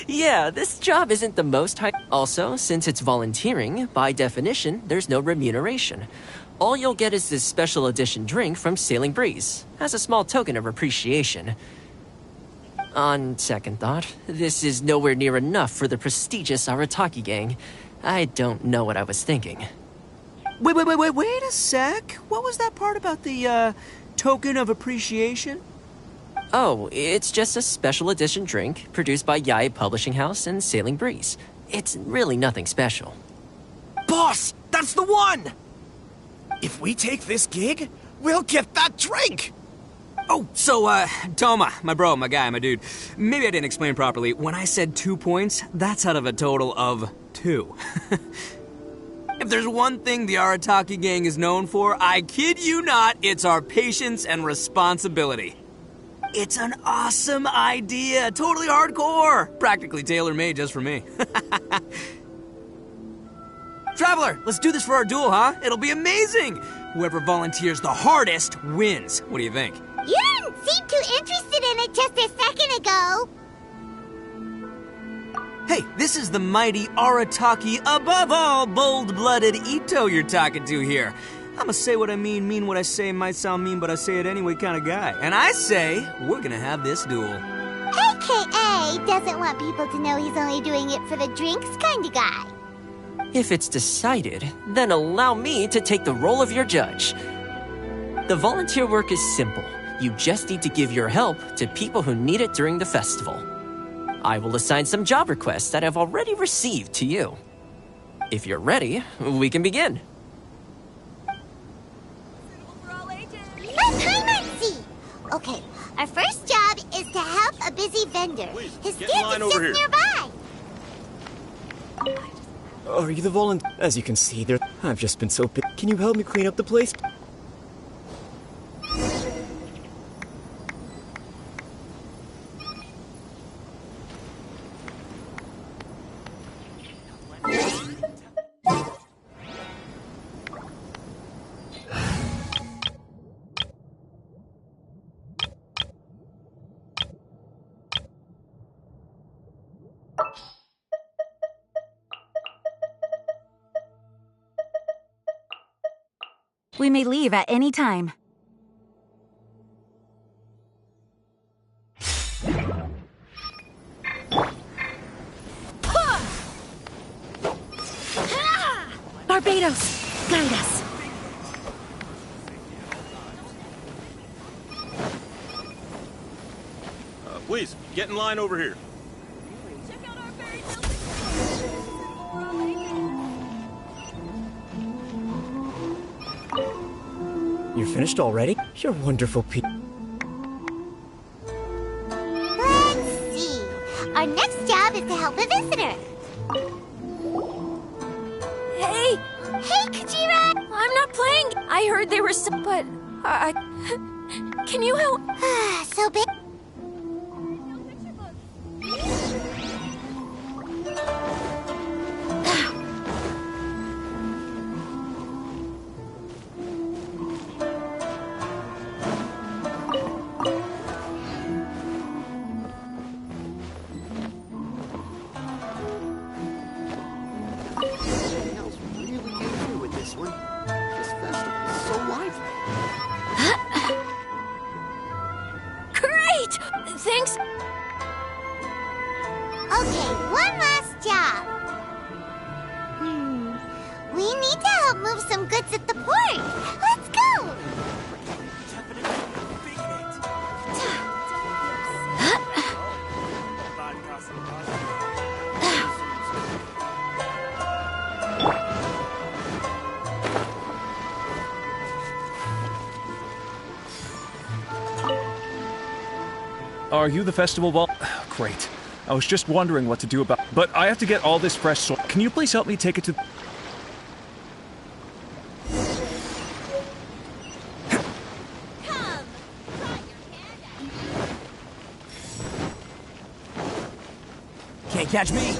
Yeah, this job isn't the most high... Also, since it's volunteering, by definition, there's no remuneration. All you'll get is this special edition drink from Sailing Breeze, as a small token of appreciation. On second thought, this is nowhere near enough for the prestigious Arataki gang. I don't know what I was thinking. Wait a sec. What was that part about the, token of appreciation? Oh, it's just a special edition drink produced by Yae Publishing House and Sailing Breeze. It's really nothing special. Boss, that's the one! If we take this gig, we'll get that drink! Oh, so, Toma, my bro, my guy, my dude. Maybe I didn't explain properly. When I said 2 points, that's out of a total of 2. If there's one thing the Arataki gang is known for, I kid you not, it's our patience and responsibility. It's an awesome idea, totally hardcore, practically tailor-made just for me. Traveler, let's do this for our duel, huh? It'll be amazing! Whoever volunteers the hardest wins. What do you think? You didn't seem too interested in it just a second ago. Hey, this is the mighty Arataki, above all bold-blooded Ito you're talking to here. I'm a say what I mean what I say, might sound mean, but I say it anyway kind of guy. And I say, we're gonna have this duel. AKA doesn't want people to know he's only doing it for the drinks kind of guy. If it's decided, then allow me to take the role of your judge. The volunteer work is simple. You just need to give your help to people who need it during the festival. I will assign some job requests that I've already received to you. If you're ready, we can begin. Okay, our first job is to help a busy vendor. His stand is just nearby. Are you the volunteer? As you can see, I've just been so busy. Can you help me clean up the place? We may leave at any time. Barbados, guide us. Please, get in line over here. You're finished already? You're wonderful people. Let's see. Our next job is to help a visitor. Hey! Hey, Kajira! I'm not playing! I heard they were but... Can you help? So big. Thanks. Okay, one last job. We need to help move some goods at the port. Let's go! Are you the festival ball? Great. I was just wondering what to do about... But I have to get all this fresh soil. Can you please help me take it to... Can't catch me.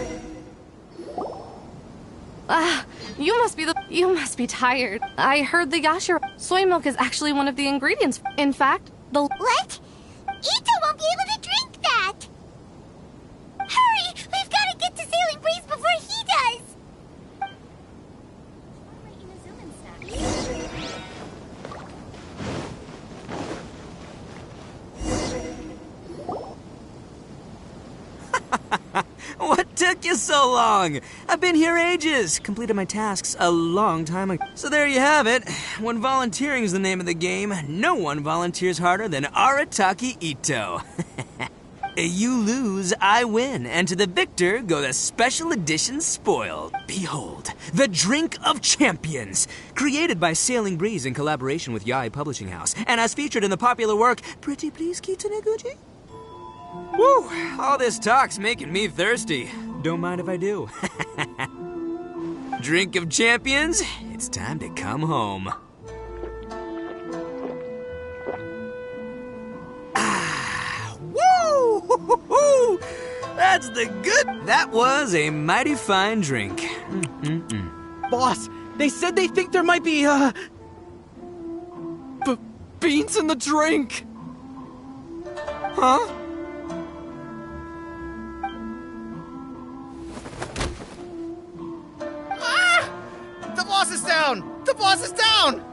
You must be tired. I heard the Yashiro soy milk is actually one of the ingredients. In fact, the... What? Ito won't be able to drink that! Hurry! We've got to get to Sailing Breeze before he does! What took you so long? I've been here ages. Completed my tasks a long time ago. So there you have it. When volunteering is the name of the game, no one volunteers harder than Arataki Ito. You lose, I win, and to the victor go the special edition spoiled. Behold, the Drink of Champions, created by Sailing Breeze in collaboration with Yae Publishing House, and as featured in the popular work, Pretty Please Kitsune Guji? Woo! All this talk's making me thirsty. Don't mind if I do. Drink of Champions, it's time to come home. Woo! That's the good... That was a mighty fine drink. Boss, they said they think there might be, beans in the drink! Huh? The boss is down! The boss is down!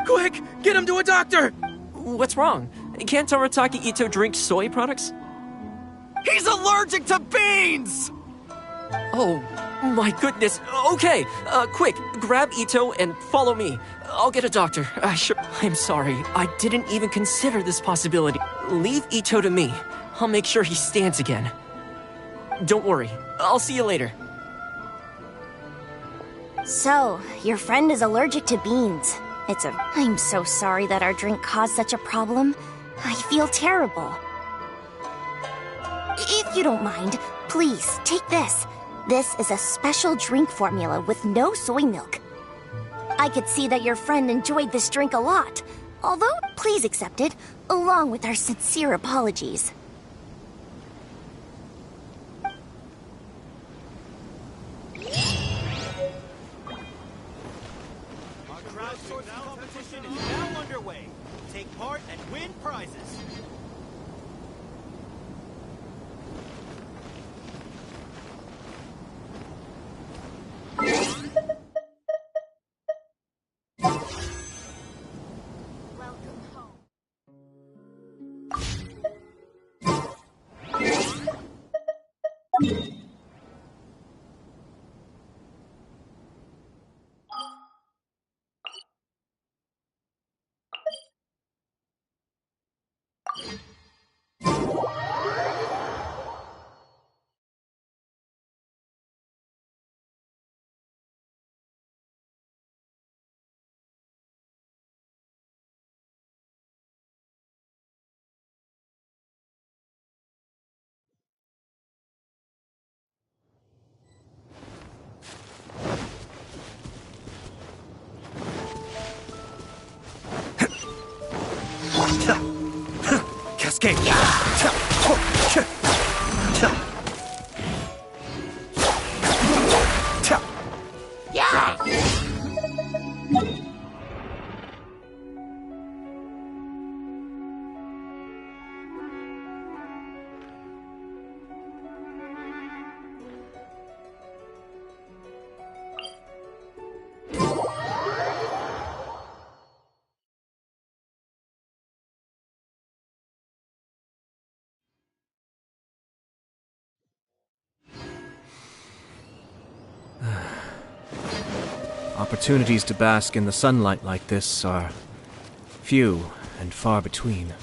Quick, get him to a doctor! What's wrong? Can't Arataki Ito drink soy products? He's allergic to beans! Oh, my goodness. Okay, quick, grab Ito and follow me. I'll get a doctor. I'm sorry. I didn't even consider this possibility. Leave Ito to me. I'll make sure he stands again. Don't worry. I'll see you later. So, your friend is allergic to beans. I'm so sorry that our drink caused such a problem. I feel terrible. If you don't mind, please, take this. This is a special drink formula with no soy milk. I could see that your friend enjoyed this drink a lot. Although, please accept it, along with our sincere apologies. Our crowdsourcing competition is now underway. Take part and win prizes. Cascade! Opportunities to bask in the sunlight like this are few and far between.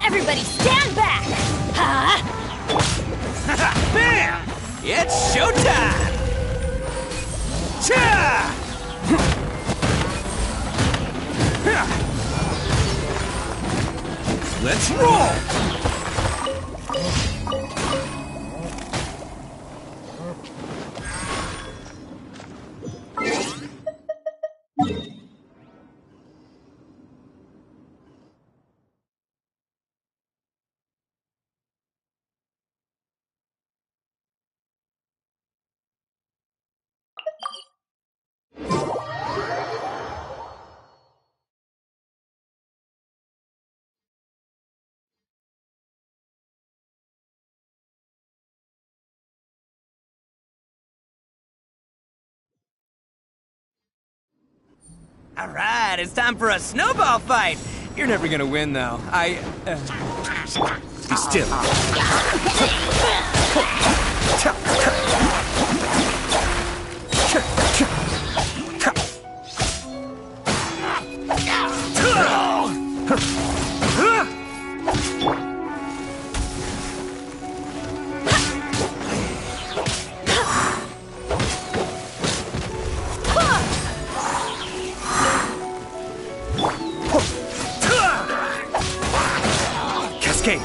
Everybody stand back! Huh? Bam! It's showtime! Cha! Let's roll! All right, it's time for a snowball fight. You're never gonna win, though. Be still. Cascade!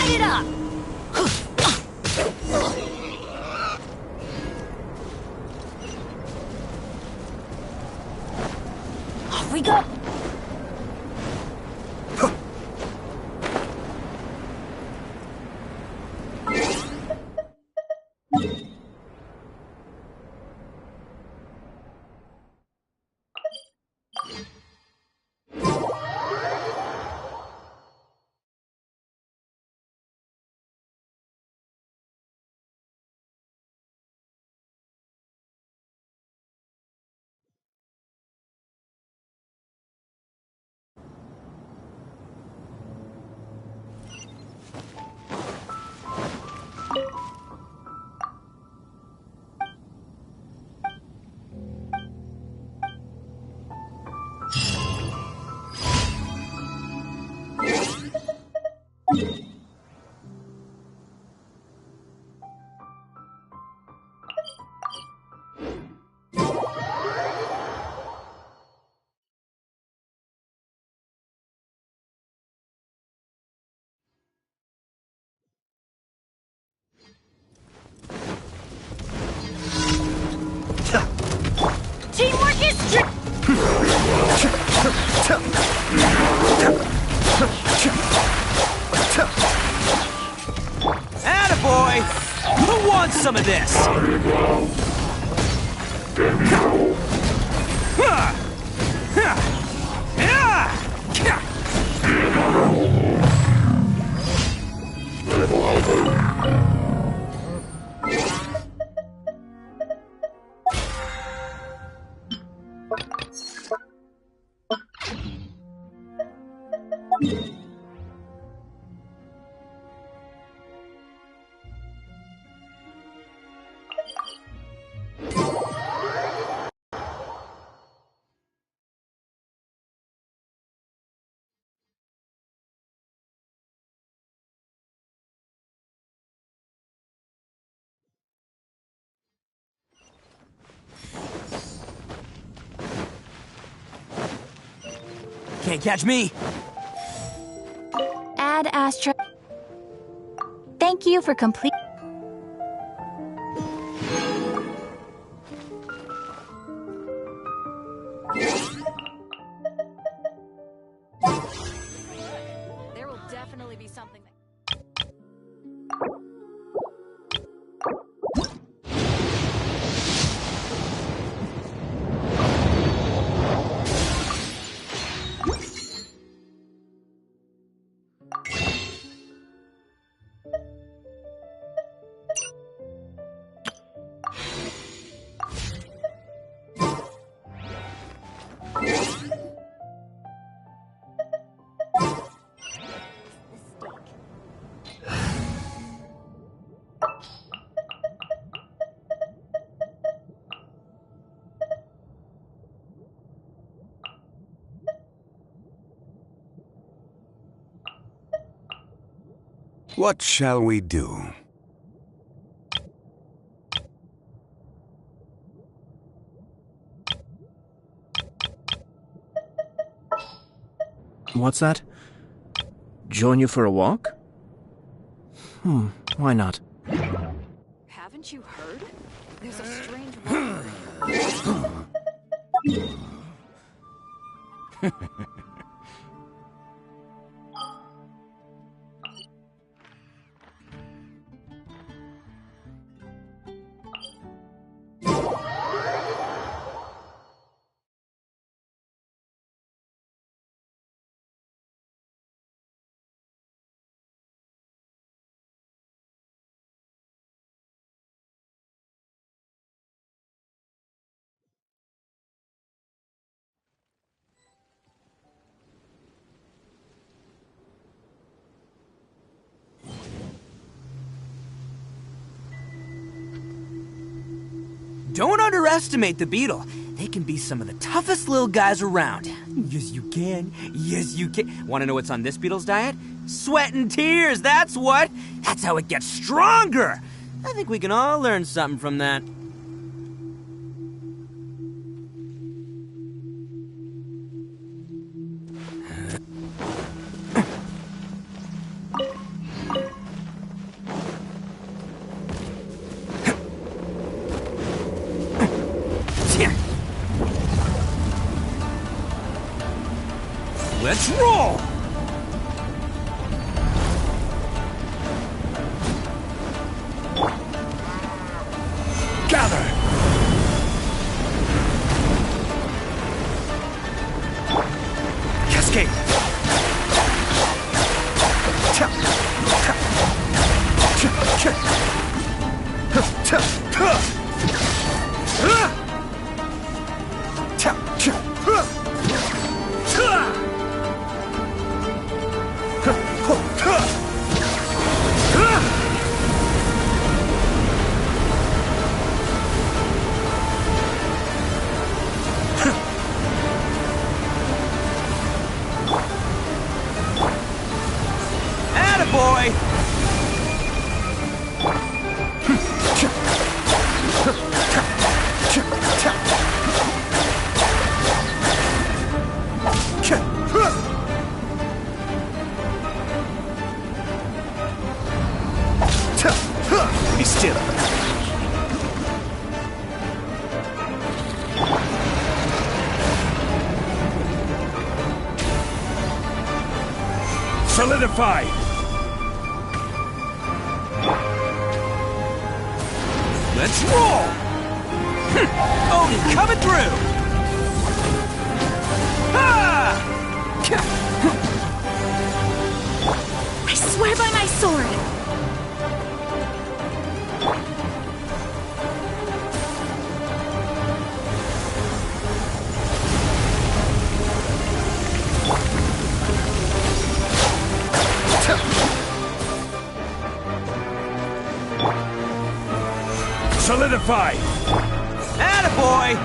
Light it up! Off we go! Teamwork is Attaboy! Who wants some of this? Can't catch me! Add Astra. Thank you for complete. There will definitely be something that... What shall we do? What's that? Join you for a walk? Why not? Haven't you heard? There's a strange rumor. Don't underestimate the beetle. They can be some of the toughest little guys around. Yes, you can. Yes, you can. Want to know what's on this beetle's diet? Sweat and tears, that's what. That's how it gets stronger. I think we can all learn something from that. Attaboy! Be still. Solidify! Let's roll! Odin coming through! I swear by my sword! Solidify! Attaboy!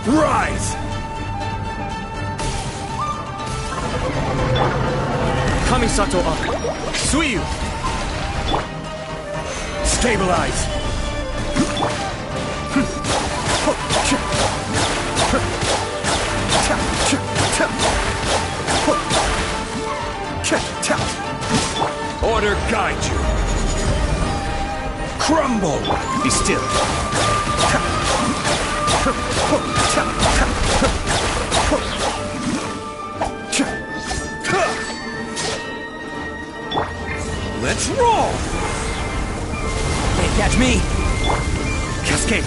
Rise! Kamisato up. Suiyu! Stabilize! Order guide you! Crumble! Be still. Let's roll! Can't catch me! Cascade!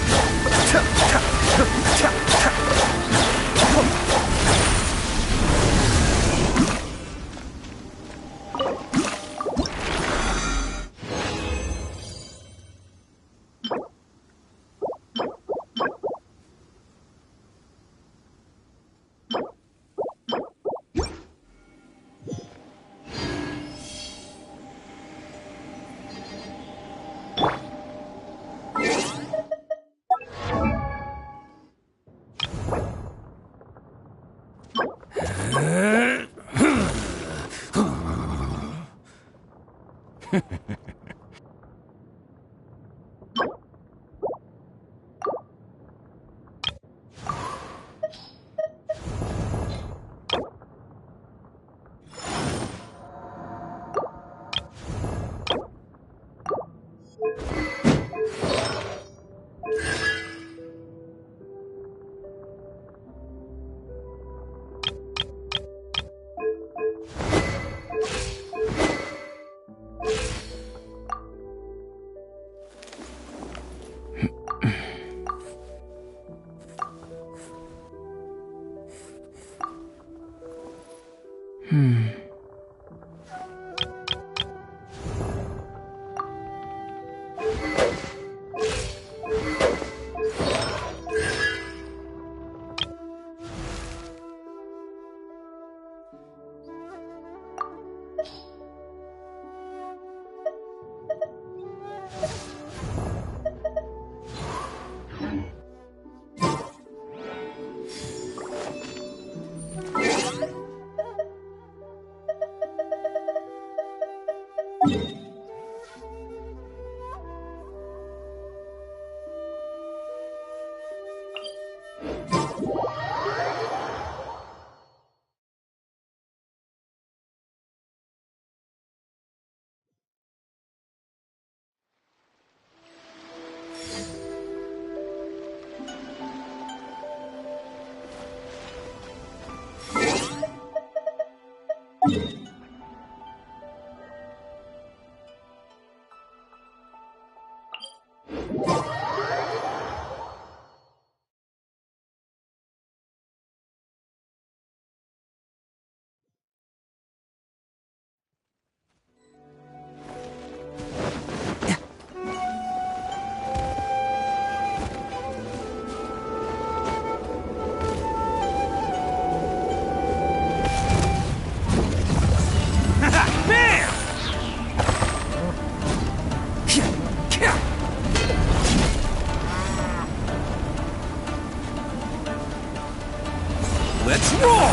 Let's roll!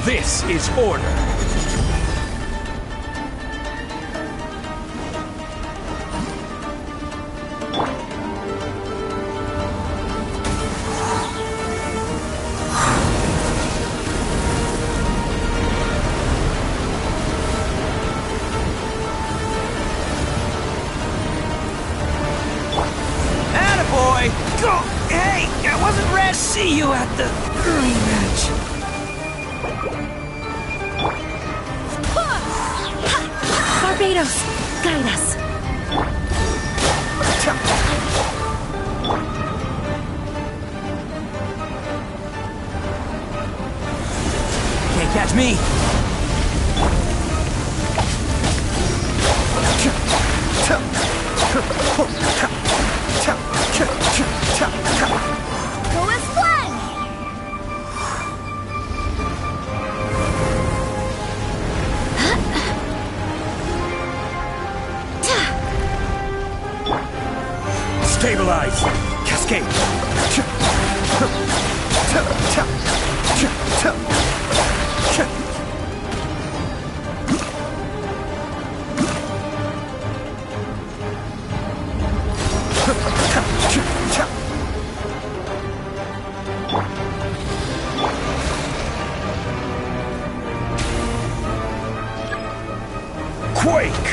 This is order. Attaboy! Go! Hey, I wasn't ready. See you at the rematch. Barbados, guide us. Can't catch me. Go as one! Stabilize! Cascade! Quake!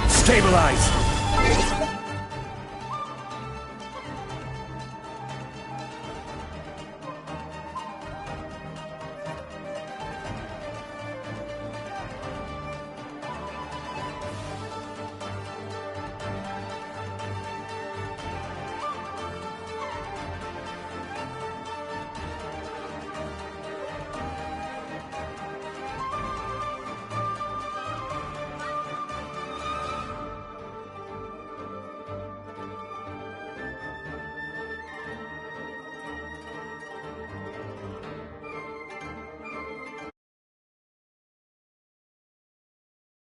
Stabilize!